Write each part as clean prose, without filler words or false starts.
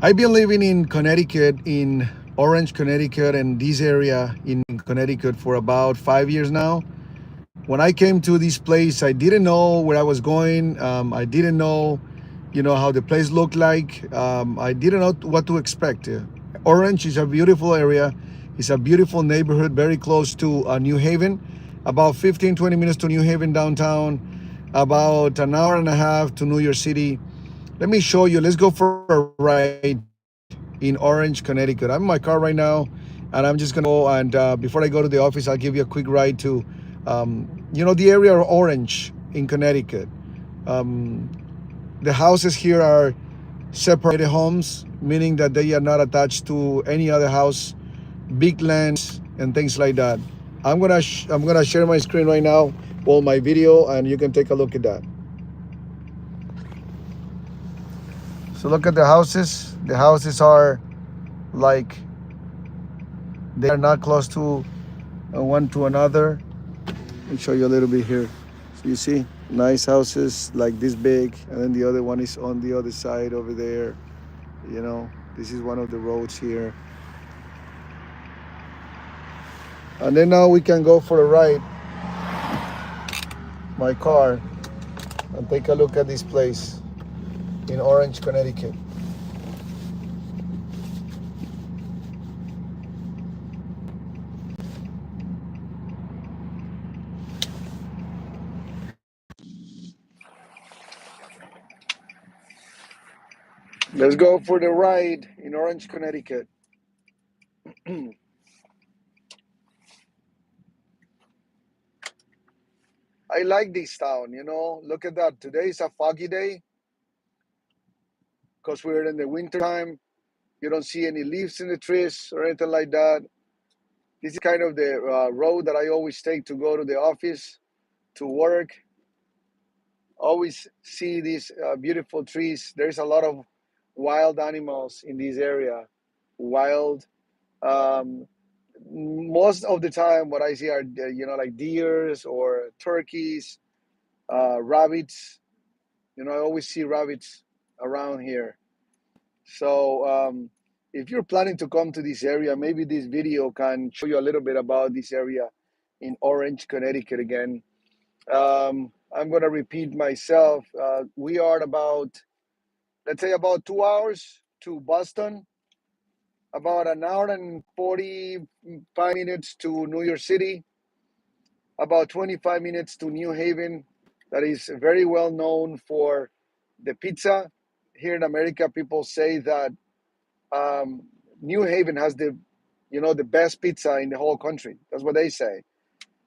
I've been living in Connecticut, in Orange, Connecticut, and this area in Connecticut for about 5 years now. When I came to this place, I didn't know where I was going. I didn't know, how the place looked like. I didn't know what to expect. Orange is a beautiful area. It's a beautiful neighborhood, very close to New Haven, about 15, 20 minutes to New Haven downtown, about an hour and a half to New York City. Let me show you. Let's go for a ride in Orange, Connecticut. I'm in my car right now, and I'm just gonna go. And before I go to the office, I'll give you a quick ride to, the area of Orange in Connecticut. Um, the houses here are separated homes, meaning that they are not attached to any other house, big lands and things like that. I'm gonna share my screen right now, well, my video, and you can take a look at that. So look at the houses. The houses are like they are not close to one to another. Let me show you a little bit here. So you see nice houses like this big, and then the other one is on the other side over there. This is one of the roads here. And then now we can go for a ride, my car, and take a look at this place in Orange, Connecticut. Let's go for the ride in Orange, Connecticut. I like this town. Look at that. Today is a foggy day because we're in the winter time. You don't see any leaves in the trees or anything like that. This is kind of the road that I always take to go to the office, to work. Always see these beautiful trees. There's a lot of wild animals in this area. Wild. Um, Most of the time, what I see are like deers or turkeys, rabbits. I always see rabbits around here. So if you're planning to come to this area, maybe this video can show you a little bit about this area in Orange, Connecticut again. I'm going to repeat myself. We are about, let's say, about 2 hours to Boston, about an hour and 45 minutes to New York City, about 25 minutes to New Haven, that is very well known for the pizza. Here in America, people say that um, New Haven has the best pizza in the whole country. That's what they say.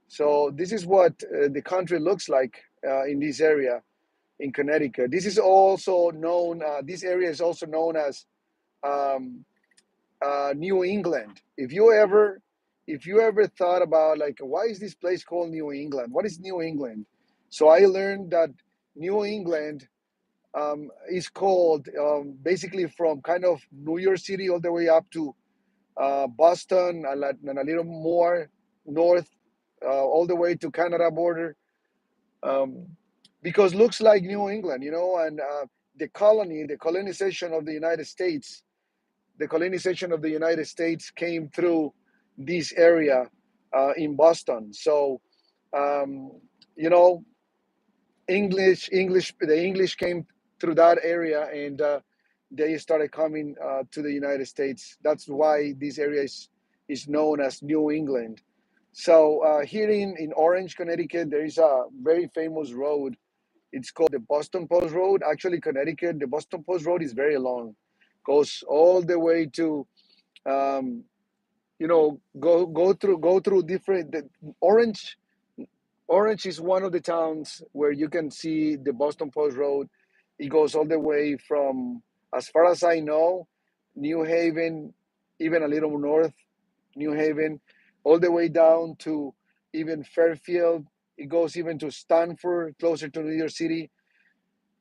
So this is what the country looks like in this area in Connecticut. This is also known. This area is also known as um, New England. If you ever thought about, like, why is this place called New England? What is New England? So I learned that New England is called basically from kind of New York City all the way up to Boston and a little more north, all the way to Canada border, um, because looks like New England. And the colonization of the United States, came through this area in Boston. So, um, you know, the English came through that area, and they started coming to the United States. That's why this area is known as New England. So here in Orange, Connecticut, there is a very famous road. It's called the Boston Post Road. Actually, Connecticut, the Boston Post Road is very long, goes all the way to um, go through different. Orange is one of the towns where you can see the Boston Post Road. It goes all the way from, as far as I know, New Haven, even a little north, New Haven, all the way down to even Fairfield. It goes even to Stanford, closer to New York City,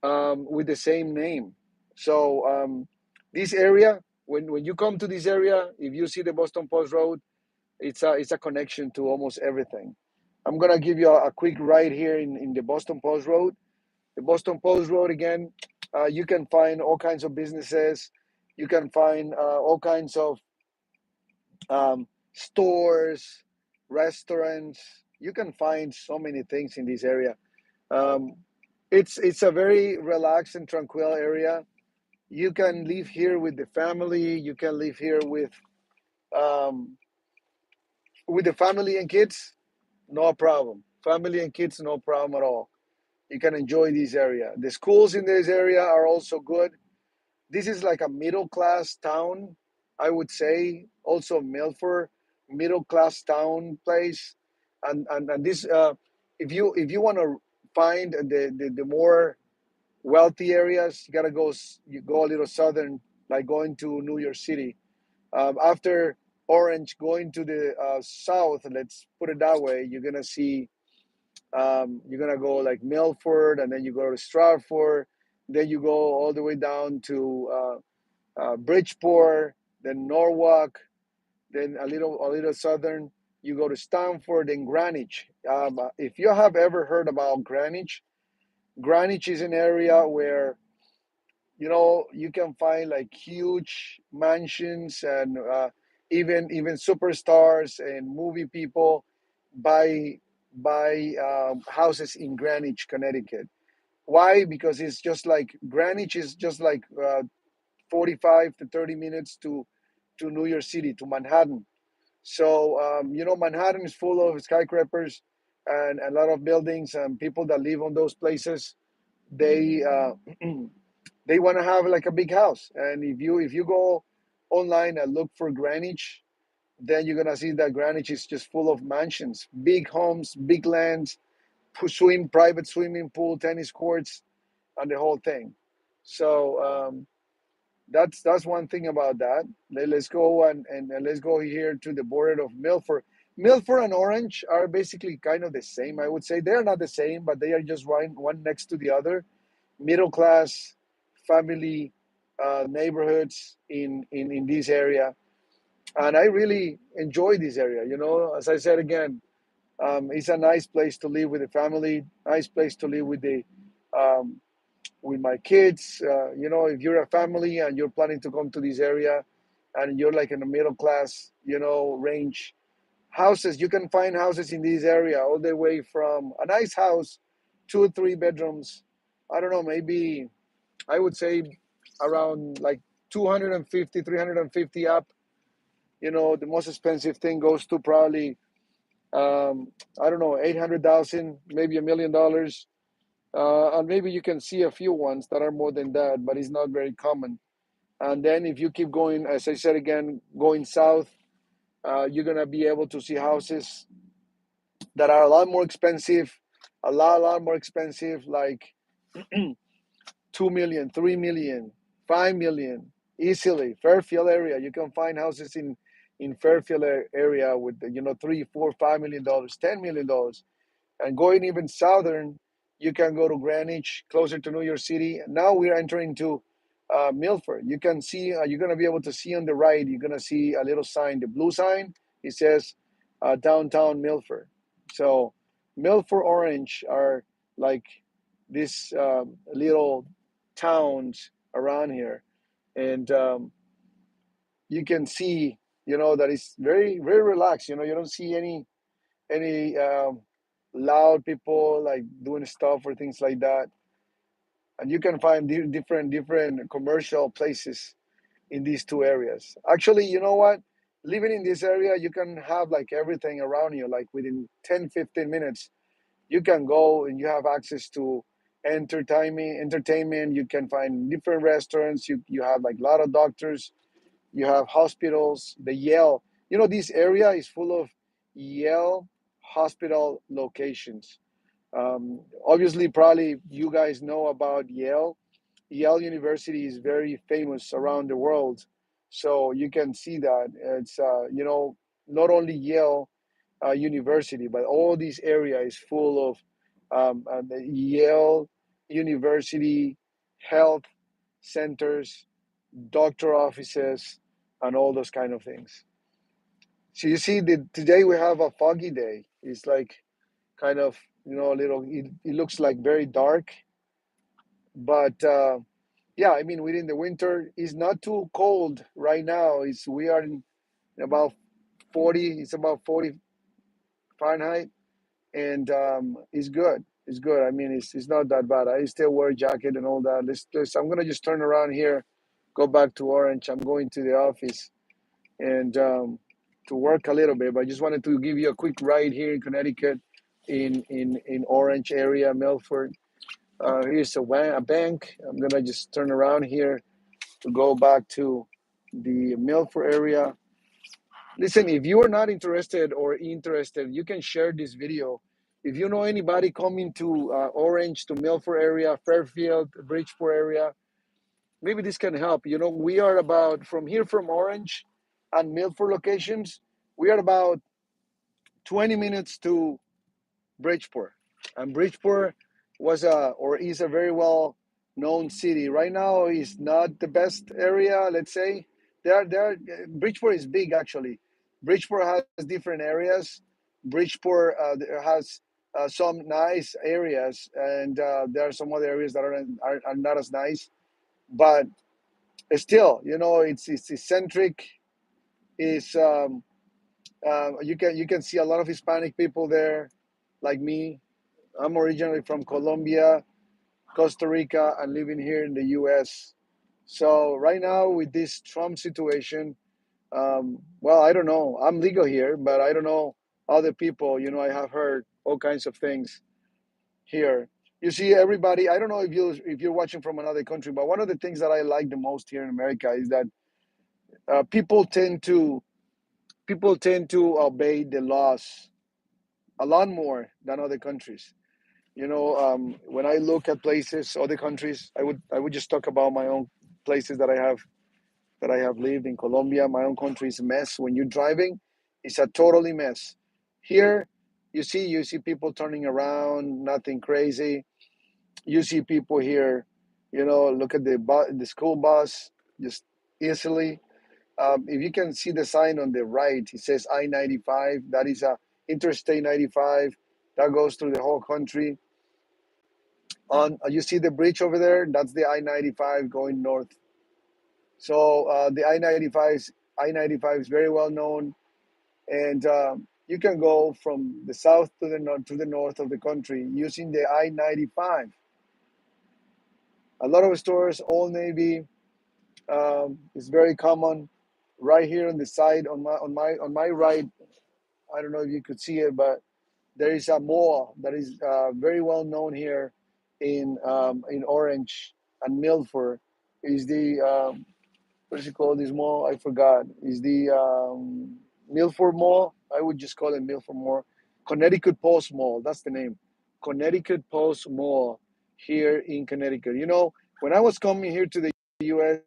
with the same name. So this area, when you come to this area, if you see the Boston Post Road, it's a connection to almost everything. I'm gonna give you a quick ride here in the Boston Post Road. The Boston Post Road again, you can find all kinds of businesses. You can find all kinds of stores, restaurants. You can find so many things in this area. Um, it's a very relaxed and tranquil area. You can live here with the family. You can live here um, with the family and kids. No problem. Family and kids, no problem at all. You can enjoy this area. The schools in this area are also good. This is like a middle class town, I would say. Also, Milford, middle class town place, and this if you want to find the more wealthy areas, you gotta you go a little southern, like going to New York City. After Orange, going to the south, let's put it that way, you're gonna go like Milford, and then you go to Stratford, then you go all the way down to Bridgeport, then Norwalk, then a little southern. You go to Stamford and Greenwich. If you have ever heard about Greenwich, Greenwich is an area where you can find like huge mansions and even superstars and movie people buy houses in Greenwich, Connecticut. Why? Because it's just like Greenwich is just like 45 to 30 minutes to New York City, to Manhattan. So Manhattan is full of skyscrapers and a lot of buildings, and people that live on those places, they they want to have like a big house. And if you go online and look for Greenwich, then you're gonna see that Greenwich is just full of mansions, big homes, big lands, private swimming pool, tennis courts, and the whole thing. So that's one thing about that. Let's go and let's go here to the border of Milford. Milford and Orange are basically kind of the same. I would say they're not the same, but they are just right one next to the other. Middle class, family neighborhoods in this area, and I really enjoy this area. As I said again, it's a nice place to live with the family. Nice place to live um, with my kids. If you're a family and you're planning to come to this area and you're like in the middle class, range, houses, you can find houses in this area all the way from a nice house, 2 or 3 bedrooms. I don't know, maybe I would say around like 250, 350 up. The most expensive thing goes to probably, I don't know, 800,000, maybe $1 million. And maybe you can see a few ones that are more than that, but it's not very common. And then if you keep going, as I said again, going south, you're gonna be able to see houses that are a lot more expensive, a lot more expensive, like 2 million, 3 million, 5 million, easily. Fairfield area, you can find houses in Fairfield area with $3, $4, $5 million, $10 million. And going even southern, you can go to Greenwich, closer to New York City. Now we're entering to Milford. You can see, you're going to be able to see on the right, you're going to see a little sign, the blue sign. It says downtown Milford. So Milford, Orange are like these little towns around here. And you can see, that it's very, very relaxed. You don't see any loud people like doing stuff or things like that. And you can find different commercial places in these two areas. Actually, you know what? Living in this area, you can have like everything around you, like within 10, 15 minutes. You can go and you have access to entertainment. You can find different restaurants. You have like a lot of doctors. You have hospitals. The Yale, this area is full of Yale hospital locations. Obviously, probably you guys know about Yale. Yale University is very famous around the world, so you can see that it's not only Yale University, but all this area is full of the Yale University health centers, doctor offices, and all those kind of things. So you see, today we have a foggy day. It's like kind of a little. It looks like very dark, but yeah, I mean, within the winter, it's not too cold right now. We are in about 40. It's about 40 Fahrenheit, and it's good. It's good. I mean, it's not that bad. I still wear a jacket and all that. I'm gonna just turn around here, go back to Orange. I'm going to the office and to work a little bit. But I just wanted to give you a quick ride here in Connecticut, in Orange area, Milford. Here's a bank. I'm gonna just turn around here to go back to the Milford area. Listen, if you are not interested, you can share this video. If you know anybody coming to Orange, to Milford area, Fairfield, Bridgeport area, maybe this can help. We are about from here from Orange and Milford locations. We are about 20 minutes to Bridgeport, and Bridgeport was a or is a very well known city. Right now, is not the best area. Let's say Bridgeport is big actually. Bridgeport has different areas. Bridgeport has some nice areas, and there are some other areas that are not as nice. But still, it's eccentric. Is You can see a lot of Hispanic people there, like me. I'm originally from Colombia, Costa Rica, and living here in the US. So right now with this Trump situation, well, I don't know. I'm legal here, but I don't know other people. I have heard all kinds of things here. You see, everybody. I don't know if you're watching from another country, but one of the things that I like the most here in America is that uh, people tend to people tend to obey the laws a lot more than other countries. When I look at places, other countries, I would just talk about my own places that I have lived in Colombia. My own country is a mess. When you're driving, it's a totally mess. Here, you see people turning around, nothing crazy. You see people here, look at the school bus just easily. If you can see the sign on the right, it says I-95. That is a Interstate 95 that goes through the whole country. On You see the bridge over there? That's the I-95 going north. So the I-95 is very well known, and you can go from the south to the north of the country using the I-95. A lot of stores, Old Navy, is very common. Right here on the side, on my right, I don't know if you could see it, but there is a mall that is very well known here in Orange and Milford. Is the what is it called? This mall? I forgot. Is the Milford Mall? I would just call it Milford Mall. Connecticut Post Mall. That's the name. Connecticut Post Mall here in Connecticut. When I was coming here to the U.S.,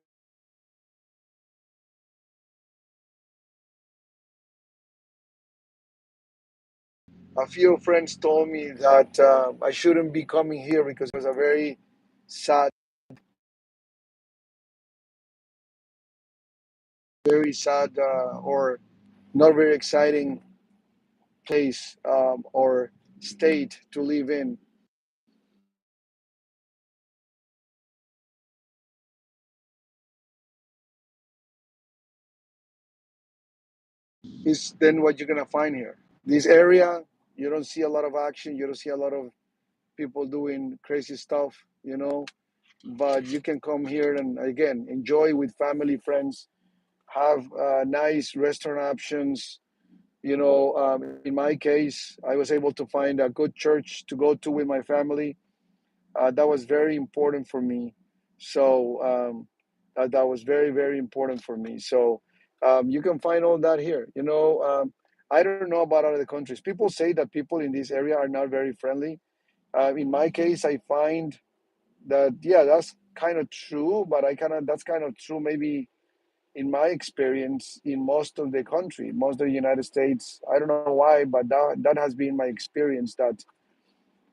a few friends told me that I shouldn't be coming here because it was a sad, very sad, or not very exciting place or state to live in. Is then what you're gonna find here. This area, you don't see a lot of action. You don't see a lot of people doing crazy stuff. But you can come here and again enjoy with family, friends, have nice restaurant options. In my case, I was able to find a good church to go to with my family. That was very important for me. So that was very, very important for me. So you can find all that here. I don't know about other countries. People say that people in this area are not very friendly. In my case, I find that yeah, that's kind of true. But that's kind of true maybe in my experience in most of the country, most of the United States. I don't know why, but that has been my experience that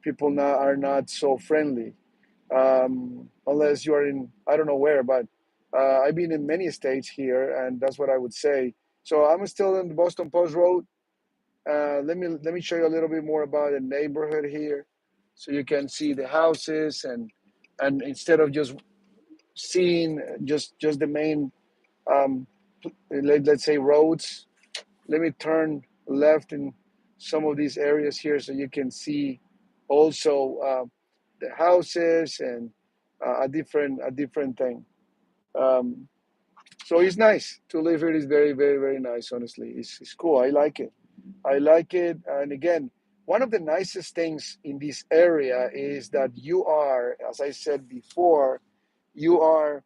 people now are not so friendly unless you are in I don't know where, but I've been in many states here, and that's what I would say. So I'm still in the Boston Post Road. Let me show you a little bit more about the neighborhood here, so you can see the houses and instead of just seeing just the main, um, let's say, roads. Let me turn left in some of these areas here so you can see also the houses and a different thing. Um, so it's nice to live here. It's very, very, very nice. Honestly, it's cool. I like it. I like it. And again, one of the nicest things in this area is that you are, as I said before, you are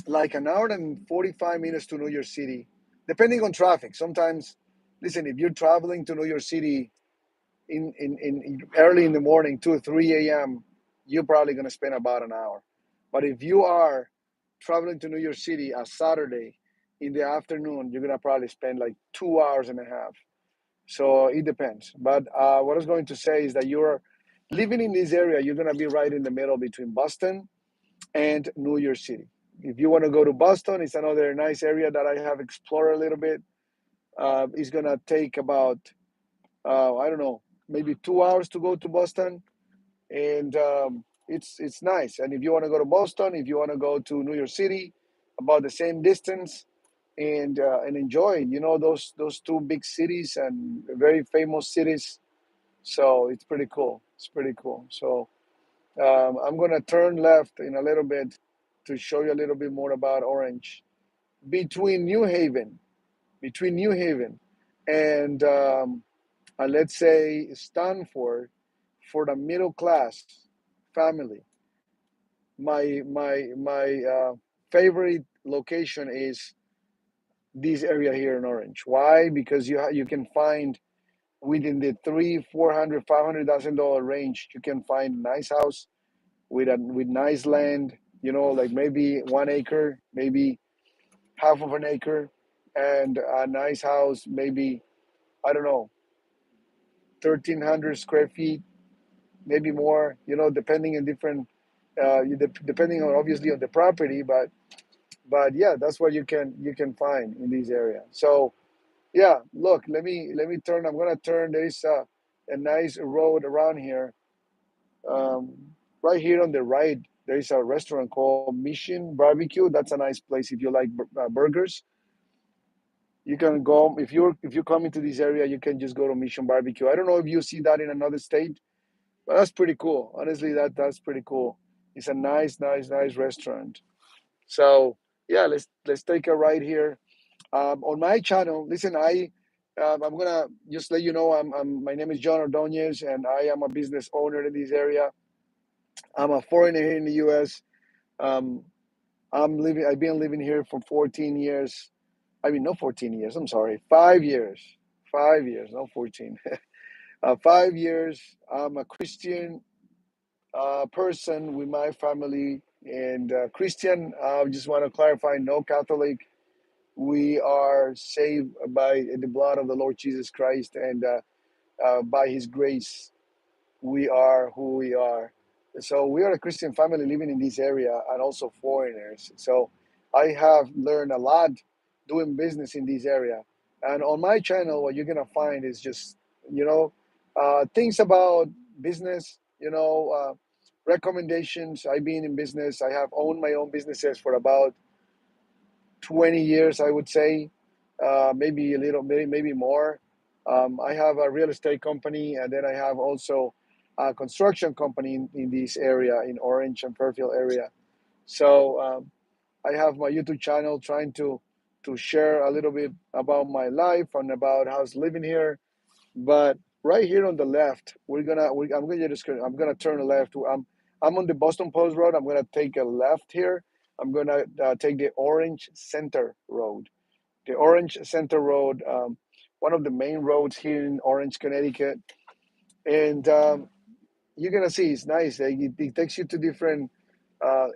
like an hour and 45 minutes to New York City, depending on traffic. Sometimes, listen, if you're traveling to New York City in early in the morning, 2 or 3 a.m., you're probably going to spend about an hour. But if you are traveling to New York City a Saturday in the afternoon, you're going to probably spend like 2 hours and a half. So it depends. But what I was going to say is that you're living in this area, you're going to be right in the middle between Boston and New York City. If you want to go to Boston, it's another nice area that I have explored a little bit. It's going to take about, I don't know, maybe 2 hours to go to Boston. And it's nice. And if you want to go to Boston, if you want to go to New York City, about the same distance, and enjoy, those two big cities and very famous cities. So it's pretty cool. It's pretty cool. So I'm gonna turn left in a little bit to show you a little bit more about Orange. Between New Haven, between New Haven, and let's say Stanford, for the middle class family, my favorite location is this area here in Orange. Why? Because you can find within the three, 400, $500,000 range, you can find a nice house with nice land. Like maybe 1 acre, maybe half of an acre, and a nice house, maybe I don't know, 1,300 square feet, maybe more. Depending on different, depending on obviously on the property, but yeah, that's what you can find in this area. So yeah, look, let me turn. I'm gonna turn. There is a nice road around here. Um, right here on the right, there is a restaurant called Mission Barbecue. That's a nice place if you like burgers. You can go if you come into this area, you can just go to Mission Barbecue. I don't know if you see that in another state, but that's pretty cool. Honestly, that's pretty cool. It's a nice, nice, nice restaurant. So yeah, let's take a ride here. On my channel, listen, I'm gonna just let you know my name is John Ordonez, and I am a business owner in this area. I'm a foreigner here in the U.S. Um, I've been living here for 14 years. I mean, not 14 years. I'm sorry, 5 years. 5 years, not 14. 5 years. I'm a Christian person with my family, and Christian. I just want to clarify: no Catholic. We are saved by the blood of the Lord Jesus Christ, and by His grace we are who we are. So we are a Christian family living in this area and also foreigners. So I have learned a lot doing business in this area. And on my channel, what you're gonna find is just you know things about business. Recommendations. I've been in business. I have owned my own businesses for about 20 years, I would say, maybe a little, maybe more. I have a real estate company, and then I have also a construction company in this area, in Orange and Fairfield area. So I have my YouTube channel trying to share a little bit about my life and about how's living here. But right here on the left, I'm gonna turn left. I'm on the Boston Post Road. I'm gonna take a left here. I'm gonna take the Orange Center Road. The Orange Center Road, one of the main roads here in Orange, Connecticut, and you're gonna see it's nice. It takes you to different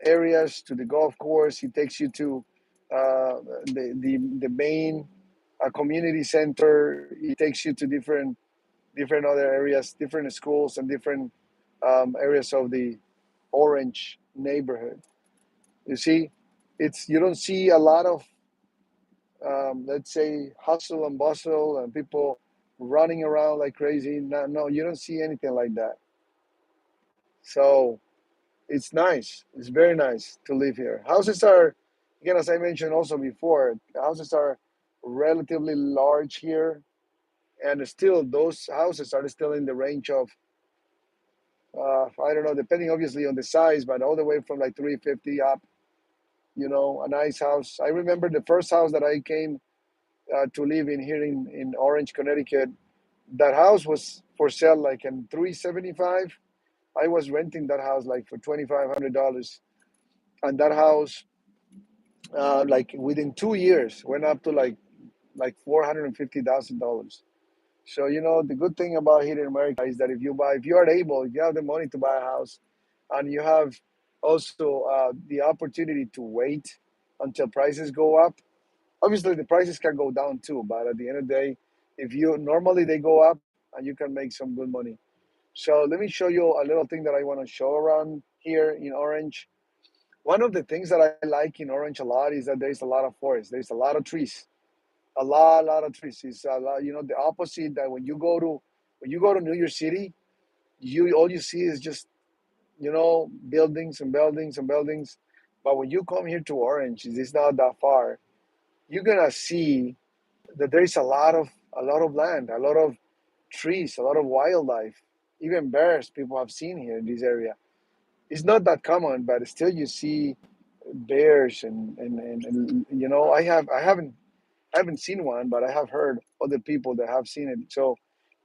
areas, to the golf course. It takes you to the main community center. It takes you to different other areas, different schools, and different areas of the Orange neighborhood. You see, you don't see a lot of let's say hustle and bustle and people running around like crazy. No, no, you don't see anything like that. So It's nice. It's very nice to live here. Houses are, again, as I mentioned also before, houses are relatively large here, and still those houses are still in the range of I don't know, depending obviously on the size, but all the way from like 350 up. A nice house. I remember the first house that I came to live in here in Orange, Connecticut. That house was for sale like in 375. I was renting that house like for $2,500, and that house like within 2 years went up to like $450,000. So the good thing about here in America is that if you are able, if you have the money to buy a house, and you have also the opportunity to wait until prices go up. Obviously, the prices can go down too, but at the end of the day, if you normally they go up, and you can make some good money. So let me show you a little thing that I want to show around here in Orange. One of the things that I like in Orange a lot is that there's a lot of forest. There's a lot of trees, a lot of trees. It's a lot, the opposite that when you go to New York City, you all you see is just buildings and buildings and buildings. But when you come here to Orange, it's not that far. You're gonna see that there is a lot of land, a lot of trees, a lot of wildlife, even bears. People have seen here in this area. It's not that common, but still you see bears and I haven't seen one, but I have heard other people that have seen it. So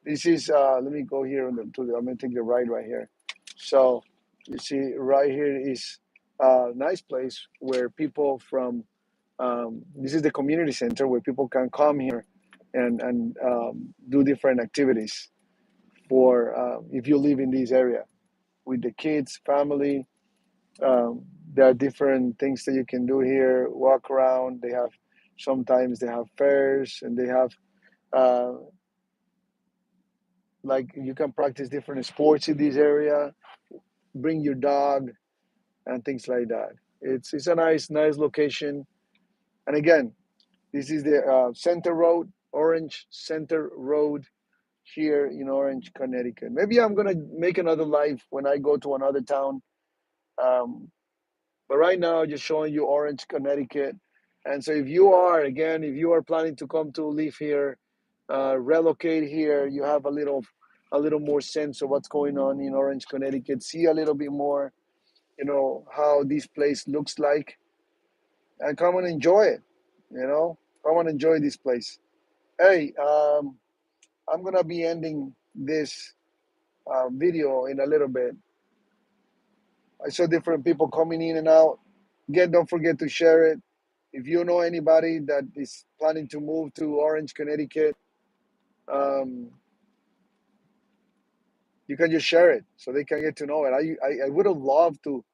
this is let me go here I'm gonna take the right here. So you see right here is a nice place where people from this is the community center where people can come here and do different activities for if you live in this area with the kids, family. Um, there are different things that you can do here. Walk around. Sometimes they have fairs, and they have uh, like you can practice different sports in this area. Bring your dog and things like that. It's a nice location. And again, this is the Center Road, Orange Center Road here in Orange, Connecticut. Maybe I'm gonna make another live when I go to another town. Um, but right now, just showing you Orange, Connecticut. And so, if you are planning to come to live here, relocate here, you have a little more sense of what's going on in Orange, Connecticut. See a little bit more, how this place looks like, and come and enjoy it. Come and enjoy this place. Hey, I'm gonna be ending this video in a little bit. I saw different people coming in and out. Again, don't forget to share it. If you know anybody that is planning to move to Orange, Connecticut, um, you can just share it so they can get to know it. I would have loved to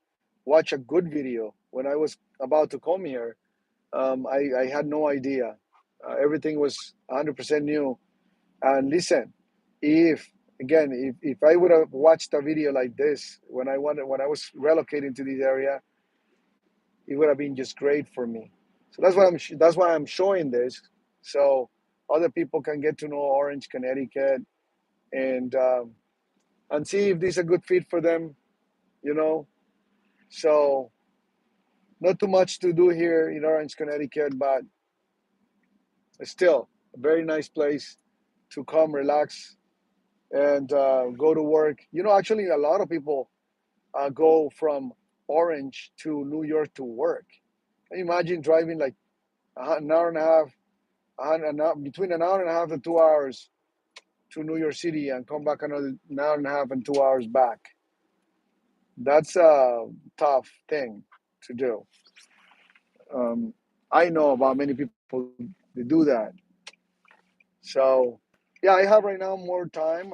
watch a good video when I was about to come here. I had no idea. Everything was 100% new. And listen, if if I would have watched a video like this when I was relocating to this area, it would have been just great for me. So that's why I'm showing this, so other people can get to know Orange, Connecticut, and see if this is a good fit for them. You know, so not too much to do here in Orange, Connecticut, but still a very nice place to come, relax, and go to work. Actually, a lot of people go from Orange to New York to work. Can you imagine driving like an hour and a half, between an hour and a half and 2 hours to New York City and come back another an hour and a half and 2 hours back? That's a tough thing to do. Um, I know about many people that do that. So, yeah, I have right now a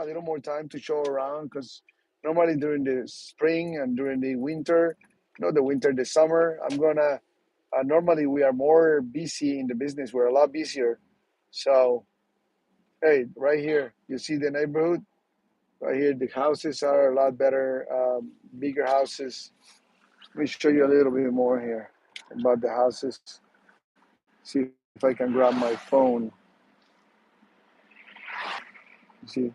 little more time to show around because normally during the spring and during the winter, the summer, normally we are more busy in the business. We're a lot busier. So, hey, right here, you see the neighborhood. Right here, the houses are a lot better, bigger houses. Let me show you a little bit more here about the houses. See if I can grab my phone. You see,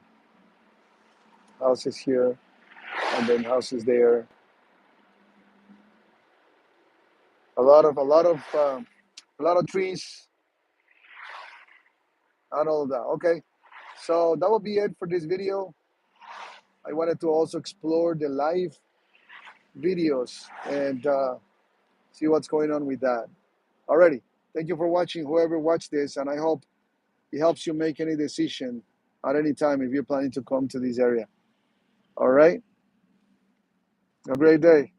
houses here and then houses there. a lot of trees and all of that. Okay, so that will be it for this video. I wanted to also explore the live videos and see what's going on with that. Alrighty, thank you for watching, whoever watched this, and I hope it helps you make any decision at any time if you're planning to come to this area. All right, have a great day.